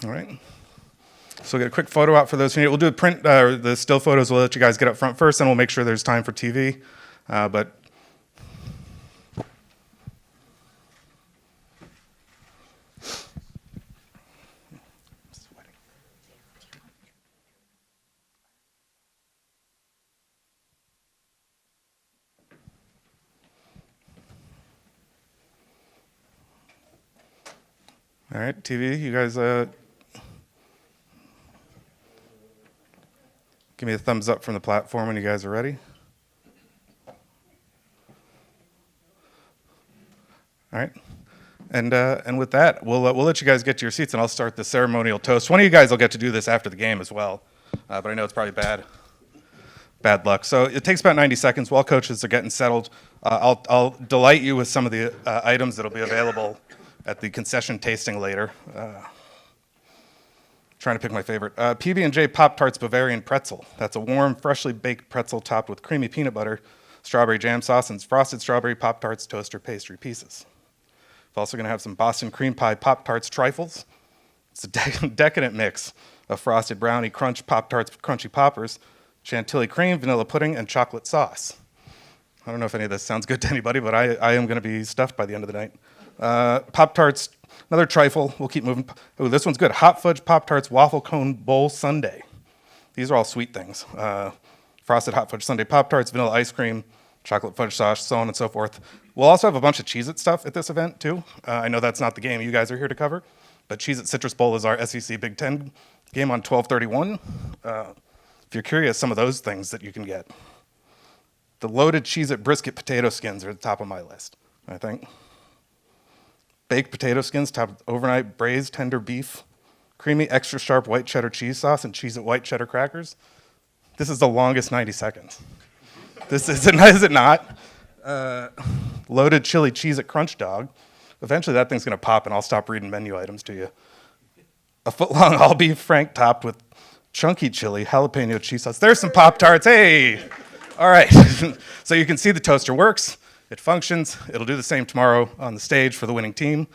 All right. So we'll get a quick photo out for those who need it. We'll do a print, the still photos. We'll let you guys get up front first, and we'll make sure there's time for TV. But all right, TV, you guys give me a thumbs up from the platform when you guys are ready. All right. And with that, we'll let you guys get to your seats, and I'll start the ceremonial toast. One of you guys will get to do this after the game as well, but I know it's probably bad luck. So it takes about 90 seconds while coaches are getting settled. I'll delight you with some of the items that'll be available at the concession tasting later. Trying to pick my favorite. PB&J Pop-Tarts Bavarian Pretzel. That's a warm, freshly baked pretzel topped with creamy peanut butter, strawberry jam sauce, and frosted strawberry Pop-Tarts toaster pastry pieces. We're also going to have some Boston Cream Pie Pop-Tarts Trifles. It's a decadent mix of frosted brownie crunch Pop-Tarts Crunchy Poppers, chantilly cream, vanilla pudding, and chocolate sauce. I don't know if any of this sounds good to anybody, but I am going to be stuffed by the end of the night. Pop-Tarts, another trifle. We'll keep moving. Oh, this one's good. Hot Fudge Pop-Tarts Waffle Cone Bowl Sundae. These are all sweet things. Frosted Hot Fudge Sundae Pop-Tarts, vanilla ice cream, chocolate fudge sauce, so on and so forth. We'll also have a bunch of Cheez-It stuff at this event, too. I know that's not the game you guys are here to cover, but Cheez-It Citrus Bowl is our SEC Big Ten game on 12/31. If you're curious, some of those things that you can get. The loaded Cheez-It brisket potato skins are at the top of my list, I think. Baked potato skins topped with overnight braised tender beef, creamy extra sharp white cheddar cheese sauce, and Cheez-It white cheddar crackers. This is the longest 90 seconds. Is it not? Loaded chili Cheez-It crunch dog. Eventually that thing's gonna pop and I'll stop reading menu items to you. A foot-long all beef frank topped with chunky chili jalapeno cheese sauce. There's some Pop-Tarts, hey! All right, so you can see the toaster works. It functions. It'll do the same tomorrow on the stage for the winning team.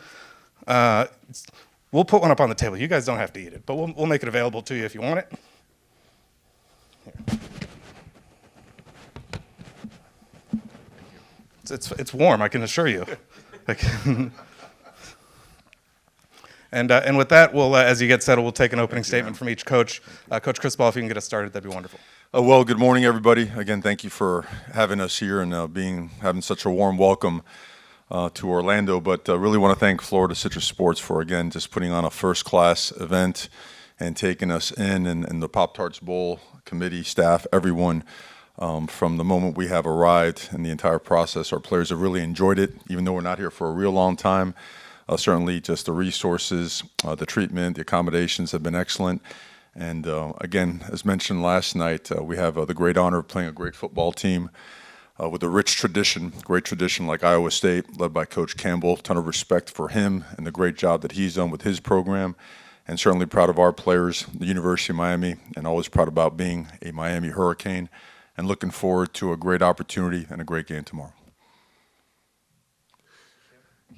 We'll put one up on the table. You guys don't have to eat it, but we'll make it available to you if you want it. Here. It's warm, I can assure you. And with that, we'll as you get settled, we'll take an opening statement from each coach. Coach Cristobal, if you can get us started, that'd be wonderful. Well, good morning, everybody. Again, thank you for having us here and having such a warm welcome to Orlando. But really want to thank Florida Citrus Sports for, again, just putting on a first-class event and taking us in, and the Pop-Tarts Bowl committee, staff, everyone, from the moment we have arrived and the entire process. Our players have really enjoyed it, even though we're not here for a real long time. Certainly just the resources, the treatment, the accommodations have been excellent. And again, as mentioned last night, we have the great honor of playing a great football team with a rich tradition, great tradition like Iowa State, led by Coach Campbell. Ton of respect for him and the great job that he's done with his program. And certainly proud of our players, the University of Miami, and always proud about being a Miami Hurricane. And looking forward to a great opportunity and a great game tomorrow.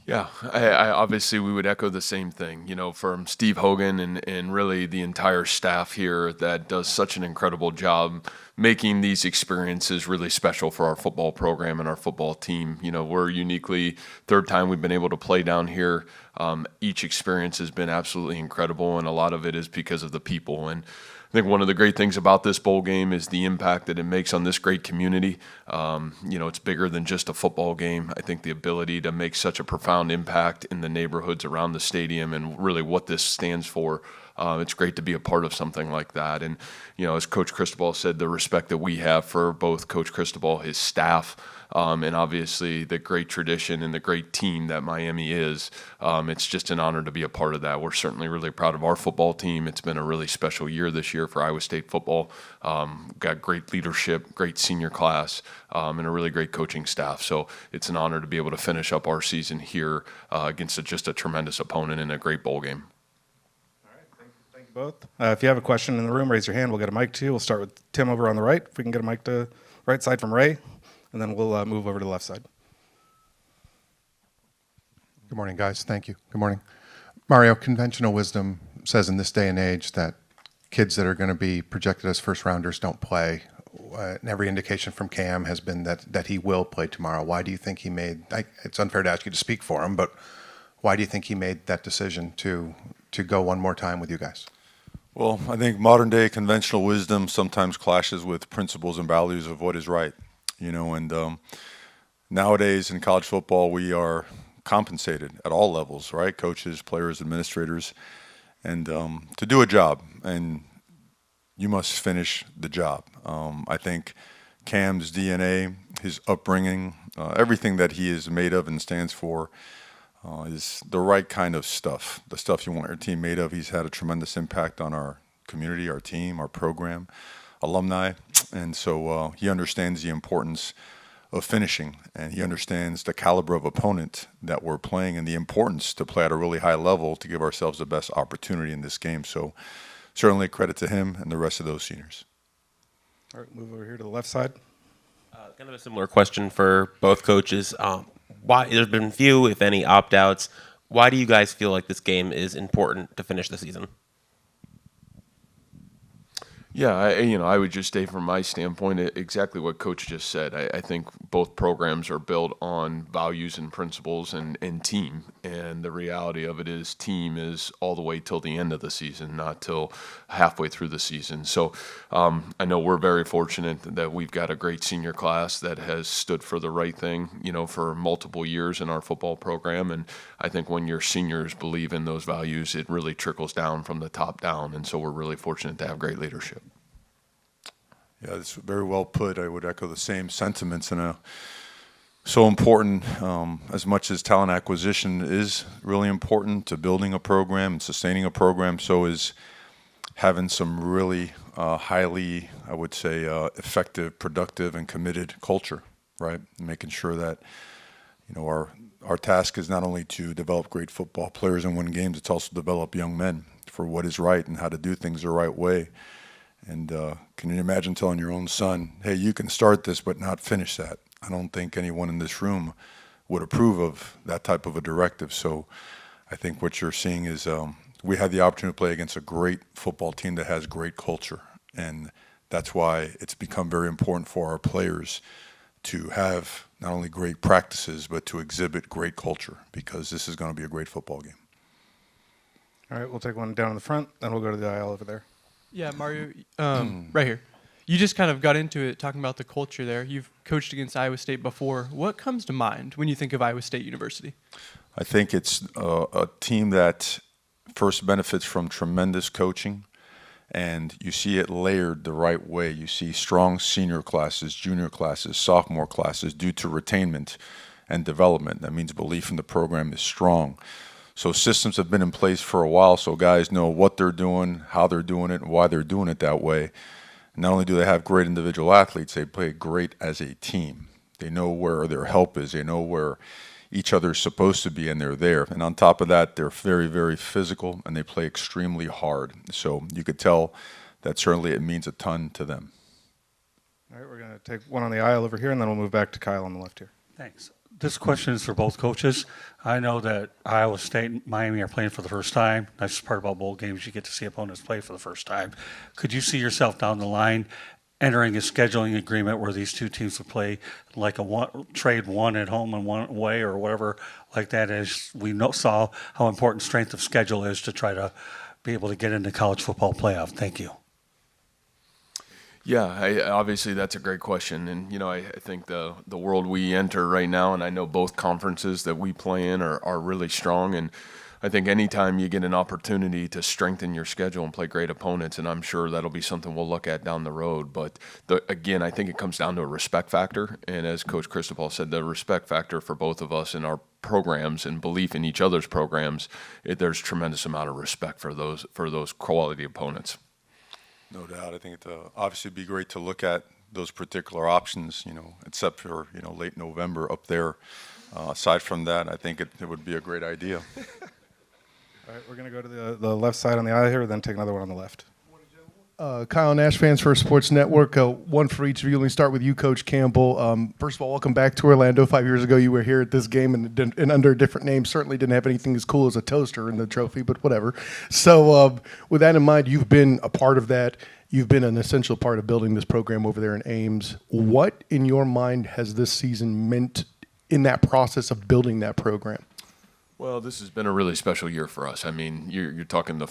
Yeah, I obviously we would echo the same thing, from Steve Hogan and really the entire staff here that does such an incredible job making these experiences really special for our football program and our football team. We're uniquely, third time we've been able to play down here. Each experience has been absolutely incredible, and a lot of it is because of the people. And I think one of the great things about this bowl game is the impact that it makes on this great community. It's bigger than just a football game. I think the ability to make such a profound impact in the neighborhoods around the stadium and really what this stands for, it's great to be a part of something like that. And, as Coach Cristobal said, the respect that we have for both Coach Cristobal, his staff, and obviously the great tradition and the great team that Miami is. It's just an honor to be a part of that. We're certainly really proud of our football team. It's been a really special year this year for Iowa State football. Got great leadership, great senior class, and a really great coaching staff. So it's an honor to be able to finish up our season here against just a tremendous opponent in a great bowl game. All right, thank you both. If you have a question in the room, raise your hand. We'll get a mic to you. We'll start with Tim over on the right. If we can get a mic to right side from Ray. And then we'll move over to the left side. Good morning, guys. Thank you. Good morning. Mario, conventional wisdom says in this day and age that kids that are going to be projected as first rounders don't play. And every indication from Cam has been that he will play tomorrow. Why do you think he made? It's unfair to ask you to speak for him, but why do you think he made that decision to go one more time with you guys? Well, I think modern day conventional wisdom sometimes clashes with principles and values of what is right, and nowadays in college football, we are compensated at all levels, right? Coaches, players, administrators, and to do a job, and you must finish the job. I think Cam's DNA, his upbringing, everything that he is made of and stands for is the right kind of stuff, the stuff you want your team made of. He's had a tremendous impact on our community, our team, our program, alumni, and so he understands the importance of finishing, and he understands the caliber of opponent that we're playing and the importance to play at a really high level to give ourselves the best opportunity in this game. So certainly credit to him and the rest of those seniors. All right, move over here to the left side. Kind of a similar question for both coaches. Why there's been few, if any, opt-outs. Why do you guys feel like this game is important to finish the season? Yeah, I would just say from my standpoint exactly what Coach just said. I think both programs are built on values and principles and team. And the reality of it is team is all the way till the end of the season, not till halfway through the season. So I know we're very fortunate that we've got a great senior class that has stood for the right thing, for multiple years in our football program. And I think when your seniors believe in those values, it really trickles down from the top down. And so we're really fortunate to have great leadership. Yeah, that's very well put. I would echo the same sentiments, and so important. As much as talent acquisition is really important to building a program and sustaining a program, so is having some really highly, I would say, effective, productive, and committed culture. Right, making sure that our task is not only to develop great football players and win games; it's also develop young men for what is right and how to do things the right way. And can you imagine telling your own son, hey, you can start this but not finish that? I don't think anyone in this room would approve of that type of a directive. So I think what you're seeing is we had the opportunity to play against a great football team that has great culture. And that's why it's become very important for our players to have not only great practices but to exhibit great culture, because this is going to be a great football game. All right, we'll take one down in the front, then we'll go to the aisle over there. Yeah, Mario, right here. You just kind of got into it talking about the culture there. You've coached against Iowa State before. What comes to mind when you think of Iowa State University? I think it's a team that first benefits from tremendous coaching, and you see it layered the right way. You see strong senior classes, junior classes, sophomore classes due to retainment and development. That means belief in the program is strong. So systems have been in place for a while, so guys know what they're doing, how they're doing it, and why they're doing it that way. And not only do they have great individual athletes, they play great as a team. They know where their help is. They know where each other is supposed to be, and they're there. And on top of that, they're very, very physical, and they play extremely hard. So you could tell that certainly it means a ton to them. All right, we're going to take one on the aisle over here, and then we'll move back to Kyle on the left here. Thanks. This question is for both coaches. I know that Iowa State and Miami are playing for the first time. That's part about bowl games. You get to see opponents play for the first time. Could you see yourself down the line entering a scheduling agreement where these two teams would play like trade one at home and one away or whatever like that, as we saw how important strength of schedule is to try to be able to get into college football playoff? Thank you. Yeah, obviously that's a great question, and I think the world we enter right now, and I know both conferences that we play in are really strong, and I think anytime you get an opportunity to strengthen your schedule and play great opponents, and I'm sure that'll be something we'll look at down the road. But again, I think it comes down to a respect factor, and as Coach Cristobal said, the respect factor for both of us in our programs and belief in each other's programs, there's tremendous amount of respect for those quality opponents. No doubt. I think it'd obviously be great to look at those particular options, except for, late November up there. Aside from that, I think it would be a great idea. All right, we're going to go to the left side on the aisle here, then take another one on the left. Kyle Nash, Fans First Sports Network. One for each of you. Let me start with you, Coach Campbell. First of all, welcome back to Orlando. 5 years ago, you were here at this game and under a different name. Certainly didn't have anything as cool as a toaster in the trophy, but whatever. So with that in mind, you've been a part of that. You've been an essential part of building this program over there in Ames. What, in your mind, has this season meant in that process of building that program? Well, this has been a really special year for us. I mean, you're talking a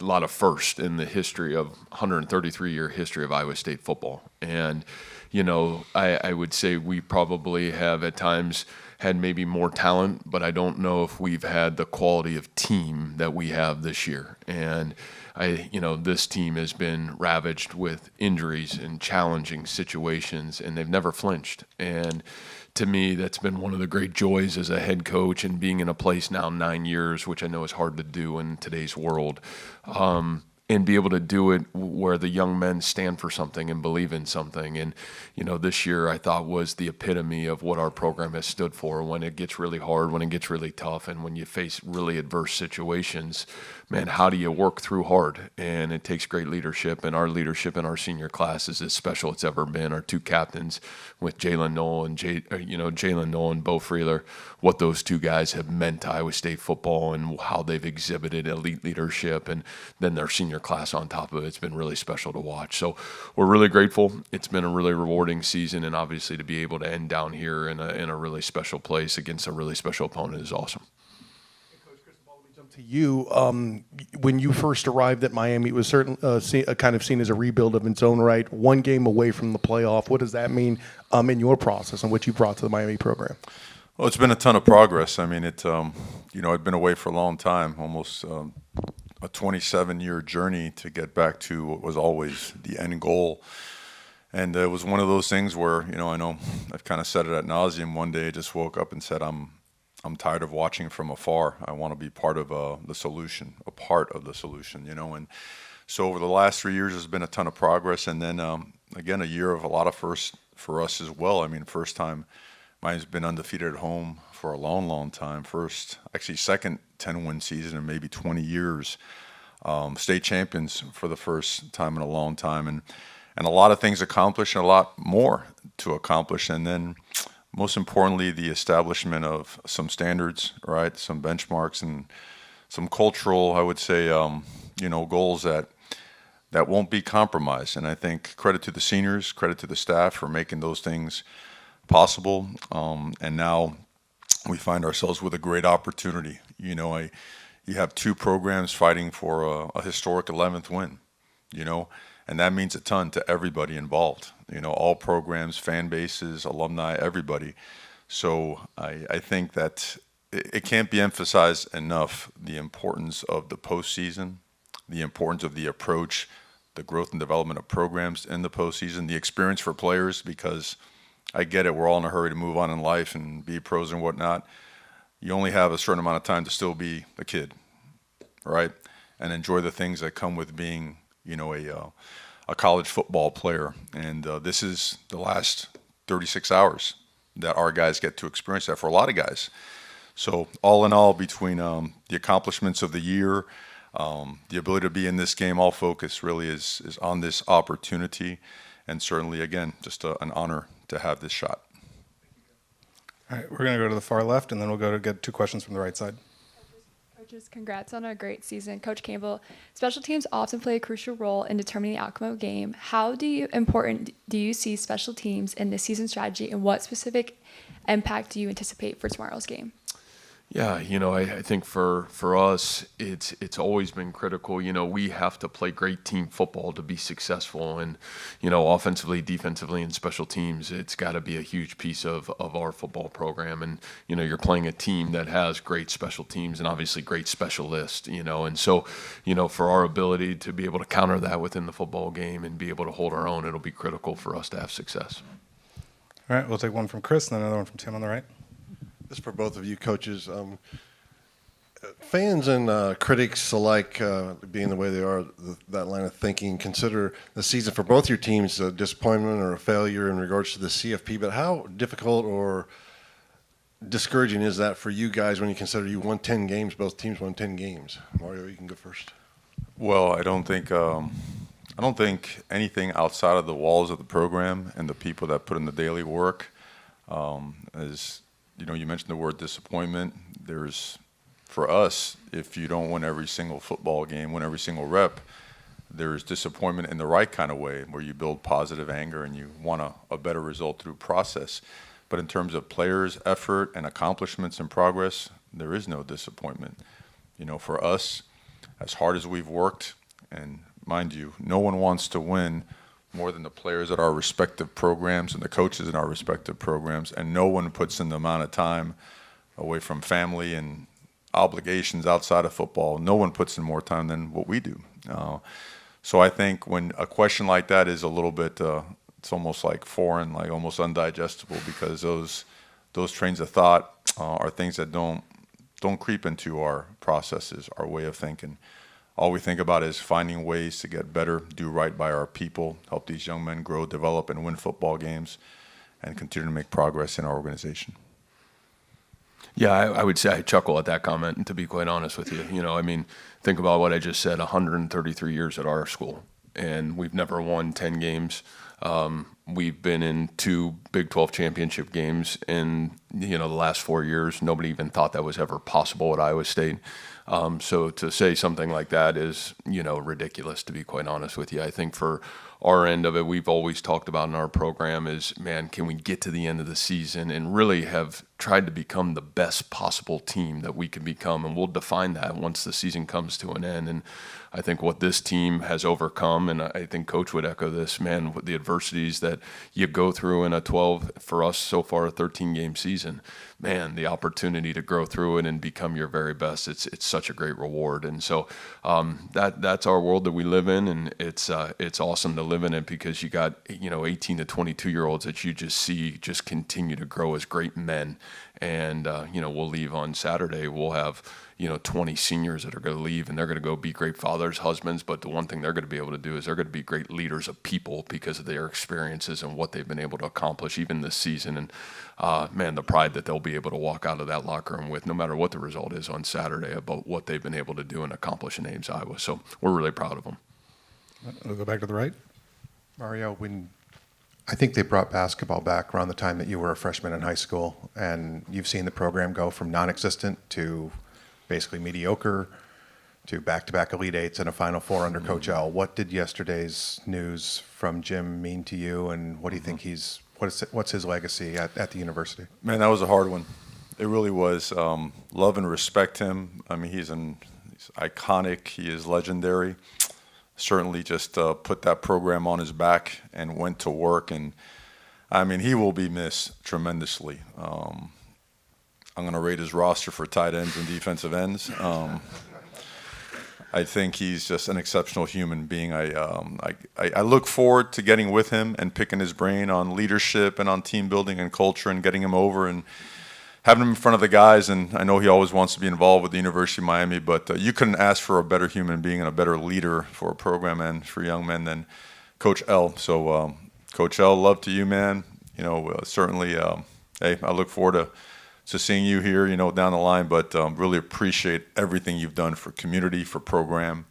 lot of first in the history of 133-year history of Iowa State football. And, you know, I would say we probably have at times had maybe more talent, but I don't know if we've had the quality of team that we have this year. And this team has been ravaged with injuries and challenging situations, and they've never flinched. And to me, that's been one of the great joys as a head coach and being in a place now 9 years, which I know is hard to do in today's world, and be able to do it where the young men stand for something and believe in something. And, you know, this year I thought was the epitome of what our program has stood for when it gets really hard, when it gets really tough, and when you face really adverse situations. Man, how do you work through hard? And it takes great leadership, and our leadership in our senior class is as special it's ever been. Our two captains with Jalen Noel and Bo Freeler, what those two guys have meant to Iowa State football and how they've exhibited elite leadership, and then their senior class on top of it. It's been really special to watch. So we're really grateful. It's been a really rewarding season, and obviously to be able to end down here in a really special place against a really special opponent is awesome. To you, when you first arrived at Miami, it was kind of seen as a rebuild of its own right. One game away from the playoff. What does that mean in your process and what you brought to the Miami program? Well, it's been a ton of progress. I mean, I'd been away for a long time, almost a 27-year journey to get back to what was always the end goal. And it was one of those things where, I know I've kind of said it ad nauseum. One day I just woke up and said, I'm tired of watching from afar. I want to be part of the solution, a part of the solution, And so over the last 3 years, there's been a ton of progress. And then, again, a year of a lot of firsts for us as well. I mean, first time Miami's been undefeated at home for a long, long time. Second 10-win season in maybe 20 years. State champions for the first time in a long time. And a lot of things accomplished and a lot more to accomplish. And then most importantly, the establishment of some standards, right? Some benchmarks and some cultural, I would say, goals that won't be compromised. And I think credit to the seniors, credit to the staff for making those things possible. And now we find ourselves with a great opportunity. You have two programs fighting for a historic 11th win, and that means a ton to everybody involved. All programs, fan bases, alumni, everybody. So I think that it can't be emphasized enough, the importance of the postseason, the importance of the approach, the growth and development of programs in the postseason, the experience for players, because I get it, we're all in a hurry to move on in life and be pros and whatnot. You only have a certain amount of time to still be a kid, right? And enjoy the things that come with being, a college football player. And this is the last 36 hours that our guys get to experience that for a lot of guys. So all in all, between the accomplishments of the year, the ability to be in this game, all focus really is on this opportunity. And certainly, again, just an honor to have this shot. All right, we're going to go to the far left, and then we'll go to get two questions from the right side. Coaches, congrats on a great season. Coach Campbell, special teams often play a crucial role in determining the outcome of a game. How important do you see special teams in this season strategy, and what specific impact do you anticipate for tomorrow's game? Yeah, I think for us, it's always been critical. We have to play great team football to be successful. And, offensively, defensively, and special teams, it's got to be a huge piece of our football program. And, you're playing a team that has great special teams and obviously great specialists, And so, for our ability to be able to counter that within the football game and be able to hold our own, it'll be critical for us to have success. All right, we'll take one from Chris and then another one from Tim on the right. This is for both of you coaches. Fans and critics alike, being the way they are, that line of thinking, consider the season for both your teams a disappointment or a failure in regards to the CFP. But how difficult or discouraging is that for you guys when you consider you won 10 games, both teams won 10 games? Mario, you can go first. Well, I don't think I don't think anything outside of the walls of the program and the people that put in the daily work, as you mentioned the word disappointment. There's, for us, if you don't win every single football game, win every single rep, there's disappointment in the right kind of way, where you build positive anger and you want a better result through process. But in terms of players' effort and accomplishments and progress, there is no disappointment. For us, as hard as we've worked, and mind you, no one wants to win more than the players at our respective programs and the coaches in our respective programs, and no one puts in the amount of time away from family and obligations outside of football. No one puts in more time than what we do. So I think when a question like that is a little bit, it's almost like foreign, like almost undigestible, because those trains of thought are things that don't creep into our processes, our way of thinking. All we think about is finding ways to get better, do right by our people, help these young men grow, develop, and win football games, and continue to make progress in our organization. Yeah, I would say I chuckle at that comment, to be quite honest with you. Think about what I just said, 133 years at our school, and we've never won 10 games. We've been in 2 Big 12 championship games in, the last 4 years. Nobody even thought that was ever possible at Iowa State. So to say something like that is, ridiculous, to be quite honest with you. I think for our end of it, we've always talked about in our program is, man, can we get to the end of the season and really have tried to become the best possible team that we can become? And we'll define that once the season comes to an end. And I think what this team has overcome, and I think Coach would echo this, man, with the adversities that you go through in a 12, for us so far, a 13-game season, man, the opportunity to grow through it and become your very best, it's such a great reward. And so that's our world that we live in, and it's awesome to live in it, because you got 18 to 22-year-olds that you just see just continue to grow as great men. And we'll leave on Saturday. We'll have 20 seniors that are going to leave, and they're going to go be great fathers, husbands. But the one thing they're going to be able to do is they're going to be great leaders of people because of their experiences and what they've been able to accomplish even this season. And man, the pride that they'll be able to walk out of that locker room with, no matter what the result is on Saturday, about what they've been able to do and accomplish in Ames, Iowa. So we're really proud of them. We'll go back to the right. Mario, I think they brought basketball back around the time that you were a freshman in high school, and you've seen the program go from non-existent to basically mediocre to back-to-back Elite Eights and a Final Four under Coach L. What did yesterday's news from Jim mean to you, and what do you think what's his legacy at the university? Man, that was a hard one. It really was. Love and respect him. I mean, he's iconic. He is legendary. Certainly just put that program on his back and went to work. And, I mean, he will be missed tremendously. I'm going to rate his roster for tight ends and defensive ends. I think he's just an exceptional human being. I look forward to getting with him and picking his brain on leadership and on team building and culture and getting him over and having him in front of the guys. And I know he always wants to be involved with the University of Miami, but you couldn't ask for a better human being and a better leader for a program and for young men than Coach L. So, Coach L, love to you, man. Certainly, hey, I look forward to seeing you here, down the line, but really appreciate everything you've done for community, for program,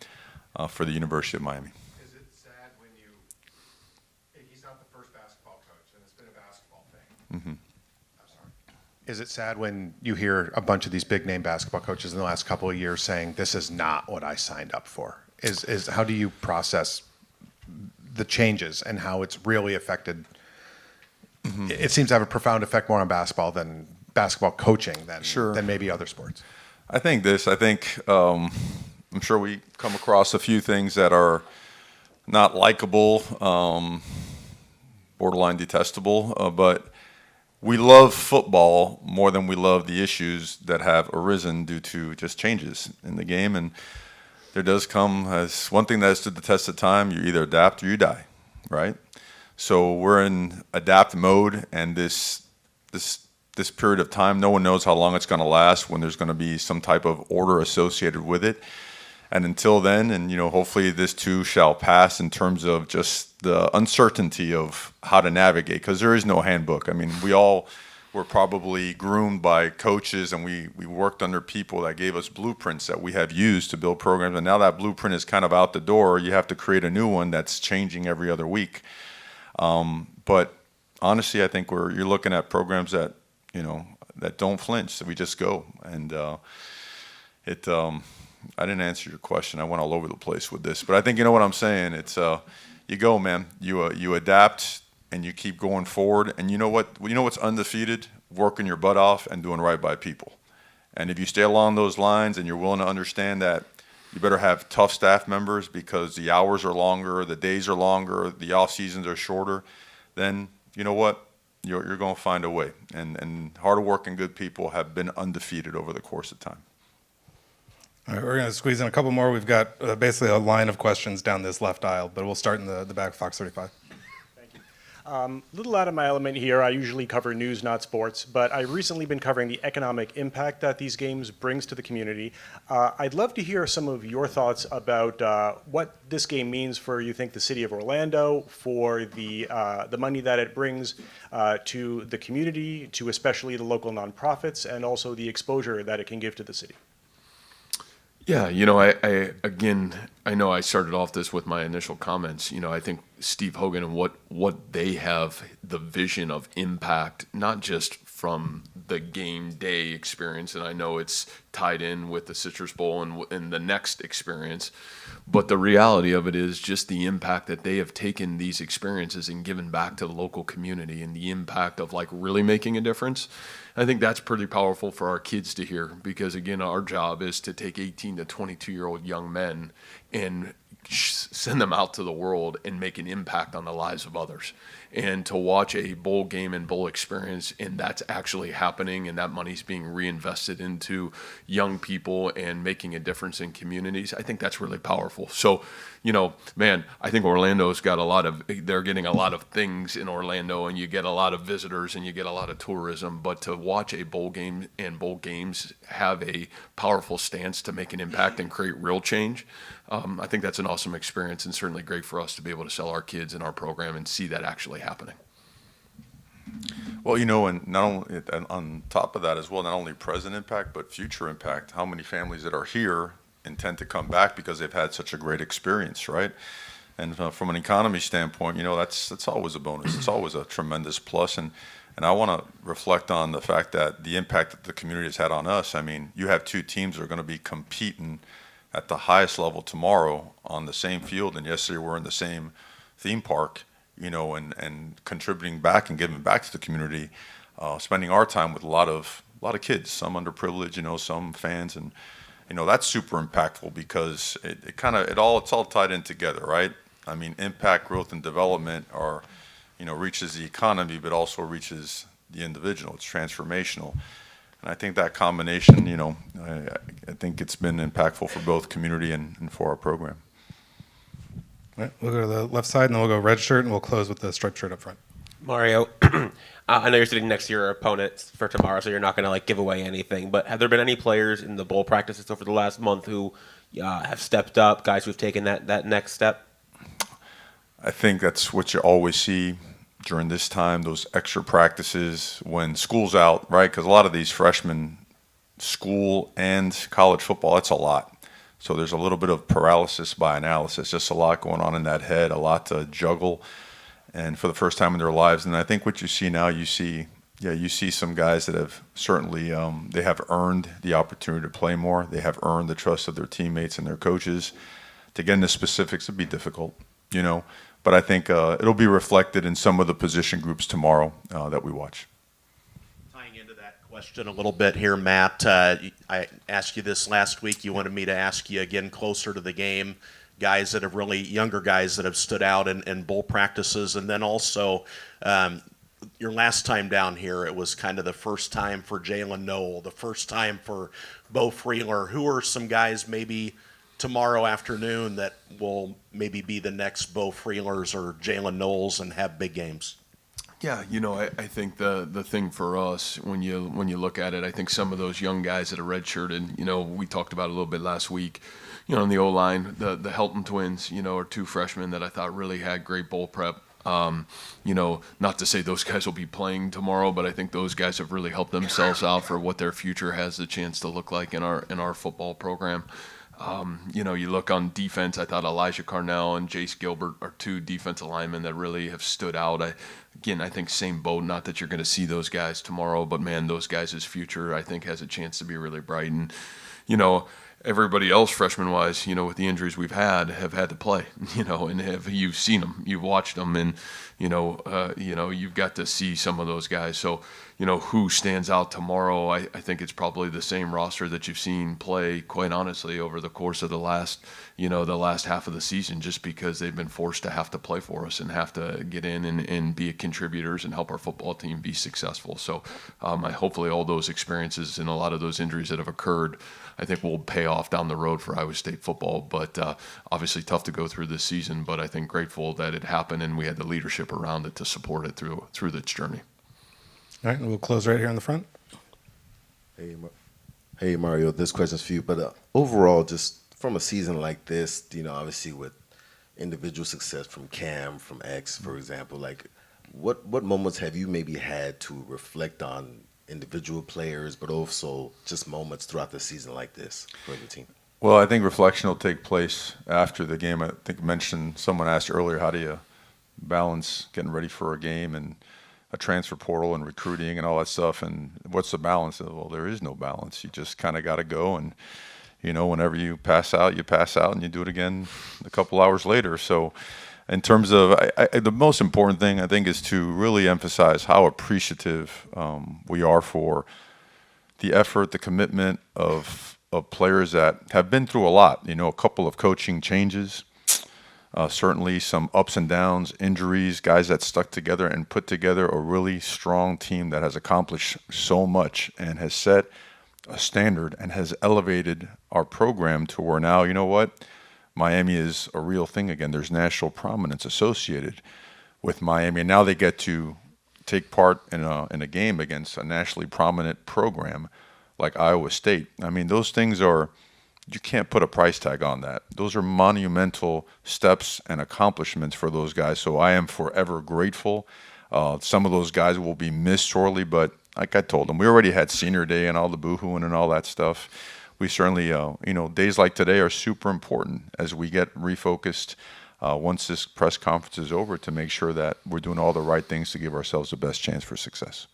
for the University of Miami. Is it sad when he's not the first basketball coach, and it's been a basketball thing. Mm-hmm. I'm sorry. Is it sad when you hear a bunch of these big-name basketball coaches in the last couple of years saying, this is not what I signed up for? How do you process the changes and how it's really affected? Mm-hmm. It seems to have a profound effect more on basketball than basketball coaching than maybe other sports. I think I'm sure we come across a few things that are not likable, borderline detestable, but we love football more than we love the issues that have arisen due to just changes in the game. And there does come as one thing that has stood the test of time: you either adapt or you die, right? So we're in adapt mode, and this period of time, no one knows how long it's going to last, when there's going to be some type of order associated with it. And until then, and hopefully this too shall pass in terms of just the uncertainty of how to navigate, because there is no handbook. I mean, we're were probably groomed by coaches, and we worked under people that gave us blueprints that we have used to build programs. And now that blueprint is kind of out the door. You have to create a new one that's changing every other week. But honestly, I think you're looking at programs that, that don't flinch. So we just go. And I didn't answer your question. I went all over the place with this. But I think you know what I'm saying. It's you go, man. You adapt and you keep going forward. And you know what? You know what's undefeated? Working your butt off and doing right by people. And if you stay along those lines and you're willing to understand that you better have tough staff members because the hours are longer, the days are longer, the off seasons are shorter, then you know what? You're going to find a way. And hard-working good people have been undefeated over the course of time. All right, we're going to squeeze in a couple more. We've got basically a line of questions down this left aisle, but we'll start in the back of Fox 35. A little out of my element here. I usually cover news, not sports, but I've recently been covering the economic impact that these games brings to the community. I'd love to hear some of your thoughts about what this game means for, you think, the city of Orlando, for the money that it brings to the community, to especially the local nonprofits, and also the exposure that it can give to the city. Yeah, I know I started off this with my initial comments. I think Steve Hogan and what they have, the vision of impact, not just from the game day experience, and I know it's tied in with the Citrus Bowl and the next experience, but the reality of it is just the impact that they have taken these experiences and given back to the local community, and the impact of really making a difference. I think that's pretty powerful for our kids to hear, because again, our job is to take 18 to 22-year-old young men and send them out to the world and make an impact on the lives of others. And to watch a bowl game and bowl experience, and that's actually happening, and that money's being reinvested into young people and making a difference in communities, I think that's really powerful. So, man, I think Orlando's got they're getting a lot of things in Orlando, and you get a lot of visitors and you get a lot of tourism, but to watch a bowl game and bowl games have a powerful stance to make an impact and create real change, I think that's an awesome experience, and certainly great for us to be able to sell our kids in our program and see that actually happening. Well, and not only on top of that as well, not only present impact but future impact. How many families that are here intend to come back because they've had such a great experience, right? And from an economy standpoint, that's always a bonus. It's always a tremendous plus. And I want to reflect on the fact that the impact that the community has had on us. I mean, you have two teams that are going to be competing at the highest level tomorrow on the same field, and yesterday we're in the same theme park, and contributing back and giving back to the community, spending our time with a lot of kids, some underprivileged, some fans, and that's super impactful because it's all tied in together, right? I mean, impact, growth, and development are, reaches the economy, but also reaches the individual. It's transformational. And I think that combination, I think it's been impactful for both community and for our program. All right, we'll go to the left side, and then we'll go red shirt, and we'll close with the striped shirt up front. Mario, I know you're sitting next to your opponents for tomorrow, so you're not going to give away anything. But have there been any players in the bowl practices over the last month who have stepped up, guys who've taken that next step? I think that's what you always see during this time, those extra practices when school's out, right? Because a lot of these freshmen, school and college football, that's a lot. So there's a little bit of paralysis by analysis, just a lot going on in that head, a lot to juggle, and for the first time in their lives. And I think what you see now, you see some guys that have certainly, they have earned the opportunity to play more. They have earned the trust of their teammates and their coaches. To get into specifics would be difficult, But I think it'll be reflected in some of the position groups tomorrow that we watch. Tying into that question a little bit here, Matt, I asked you this last week. You wanted me to ask you again closer to the game, younger guys that have stood out in bowl practices. And then also your last time down here, it was kind of the first time for Jalen Noel, the first time for Bo Freeler. Who are some guys maybe tomorrow afternoon that will maybe be the next Bo Freelers or Jalen Knowles and have big games? Yeah, I think the thing for us when you look at it, I think some of those young guys that are redshirted, we talked about a little bit last week, in the O-line, the Helton twins, are two freshmen that I thought really had great bowl prep. Not to say those guys will be playing tomorrow, but I think those guys have really helped themselves out for what their future has the chance to look like in our football program. You look on defense, I thought Elijah Carnell and Jace Gilbert are two defensive linemen that really have stood out. I think same boat, not that you're going to see those guys tomorrow, but man, those guys' future, I think, has a chance to be really bright. And, everybody else freshman-wise, with the injuries we've had, have had to play, and you've seen them, you've watched them, and, you've got to see some of those guys. So, who stands out tomorrow, I think it's probably the same roster that you've seen play, quite honestly, over the course of the last half of the season, just because they've been forced to have to play for us and have to get in and be contributors and help our football team be successful. So hopefully all those experiences and a lot of those injuries that have occurred, I think will pay off down the road for Iowa State football. But obviously tough to go through this season, but I think grateful that it happened and we had the leadership around it to support it through this journey. All right, and we'll close right here in the front. Hey, Mario, this question's for you. But overall, just from a season like this, obviously with individual success from Cam, from X, for example, like what moments have you maybe had to reflect on individual players, but also just moments throughout the season like this for the team? Well, I think reflection will take place after the game. I think someone asked earlier, how do you balance getting ready for a game and a transfer portal and recruiting and all that stuff, and what's the balance? Well, there is no balance. You just kind of got to go, and whenever you pass out, and you do it again a couple hours later. So in terms of the most important thing, I think, is to really emphasize how appreciative we are for the effort, the commitment of players that have been through a lot. A couple of coaching changes, certainly some ups and downs, injuries, guys that stuck together and put together a really strong team that has accomplished so much and has set a standard and has elevated our program to where now, Miami is a real thing again. There's national prominence associated with Miami, and now they get to take part in a game against a nationally prominent program like Iowa State. I mean, those things you can't put a price tag on that. Those are monumental steps and accomplishments for those guys. So I am forever grateful. Some of those guys will be missed sorely, but like I told them, we already had senior day and all the boohooing and all that stuff. We certainly, days like today are super important as we get refocused once this press conference is over to make sure that we're doing all the right things to give ourselves the best chance for success.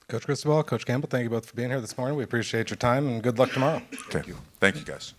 Coach Cristobal, Coach Campbell, thank you both for being here this morning. We appreciate your time, and good luck tomorrow. Thank you. Thank you, guys.